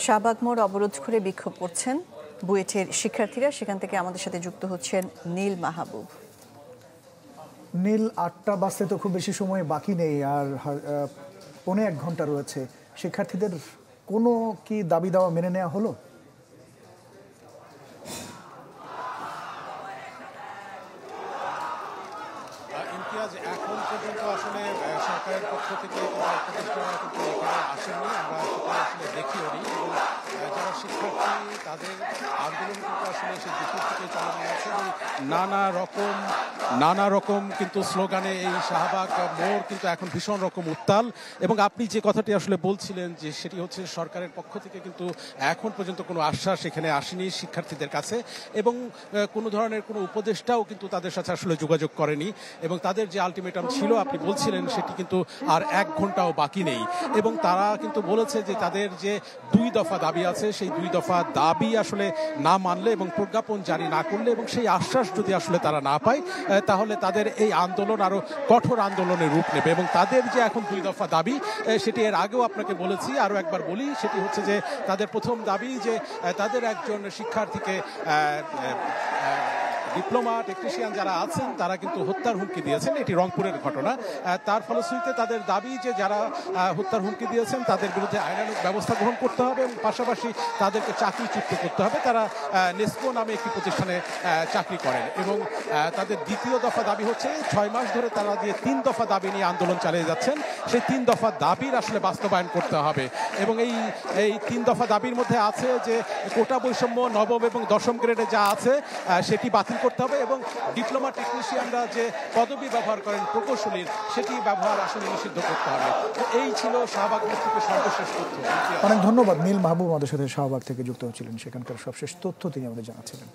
শাহবাগ মোড় অবরোধ করে বিক্ষোভ করছেন বুয়েটের শিক্ষার্থীরা। সেখান থেকে আমাদের সাথে যুক্ত হচ্ছেন নীল মাহবুব। নীল, ৮টা বাজতে তো খুব বেশি সময় বাকি নেই, আর পৌনে ১ ঘন্টা রয়েছে। শিক্ষার্থীদের কোনো কি দাবি দাওয়া মেনে নেওয়া হলো? ইমতিয়াজ, এখন পর্যন্ত আসলে সরকারের পক্ষ থেকে উপদেষ্টারা কিন্তু এখানে আসেননি, আমরা সেটা আসলে দেখিওনি। এবং যারা শিক্ষার্থী তাদের আন্দোলন কিন্তু আসলে সেই দুপুর থেকে চালানো হয়েছে এবং নানা রকম কিন্তু স্লোগানে এই শাহবাগ মোড় কিন্তু এখন ভীষণ রকম উত্তাল। এবং আপনি যে কথাটি আসলে বলছিলেন যে সেটি হচ্ছে সরকারের পক্ষ থেকে কিন্তু এখন পর্যন্ত কোনো আশ্বাস এখানে আসেনি শিক্ষার্থীদের কাছে, এবং কোনো ধরনের কোনো উপদেষ্টাও কিন্তু তাদের সাথে আসলে যোগাযোগ করেনি। এবং তাদের যে আলটিমেটাম ছিল আপনি বলছিলেন সেটি কিন্তু আর 1 ঘন্টাও বাকি নেই। এবং তারা কিন্তু বলেছে যে তাদের যে 2 দফা দাবি আছে সেই 2 দফা দাবি আসলে না মানলে এবং প্রজ্ঞাপন জারি না করলে এবং সেই আশ্বাস যদি আসলে তারা না পায় তাহলে তাদের এই আন্দোলন আরো কঠোর আন্দোলনের রূপ নেবে। এবং তাদের যে এখন 2 দফা দাবি সেটি এর আগেও আপনাকে বলেছি, আরো একবার বলি, সেটি হচ্ছে যে তাদের প্রথম দাবি যে তাদের একজন শিক্ষার্থীকে ডিপ্লোমা টেকনিশিয়ান যারা আছেন তারা কিন্তু হত্যার হুমকি দিয়েছেন। এটি রংপুরের ঘটনা। তার ফলশ্রুতিতে তাদের দাবি যে যারা হত্যার হুমকি দিয়েছেন তাদের বিরুদ্ধে আইনানুগ ব্যবস্থা গ্রহণ করতে হবে এবং পাশাপাশি তাদেরকে চাকরিচ্যুত করতে হবে। তারা নেসকো নামে একটি প্রতিষ্ঠানে চাকরি করেন। এবং তাদের দ্বিতীয় দফা দাবি হচ্ছে 6 মাস ধরে তারা যে 3 দফা দাবি নিয়ে আন্দোলন চালিয়ে যাচ্ছেন সেই 3 দফা দাবির আসলে বাস্তবায়ন করতে হবে। এবং এই 3 দফা দাবির মধ্যে আছে যে কোটা বৈষম্য নবম এবং দশম গ্রেডে যা আছে সেটি বাতিল করতে হবে এবং ডিপ্লোমা টেকনিশিয়ানরা যে পদবি ব্যবহার করেন প্রকৌশলীর সেটি ব্যবহার আসলে নিষিদ্ধ করতে হবে। তো এই ছিল শাহবাগ মোড় থেকে সর্বশেষ তথ্য। অনেক ধন্যবাদ নীল মাহবুব আমাদের সাথে শাহবাগ থেকে যুক্ত হচ্ছিলেন, সেখানকার সবশেষ তথ্য তিনি আমাদের জানাচ্ছিলেন।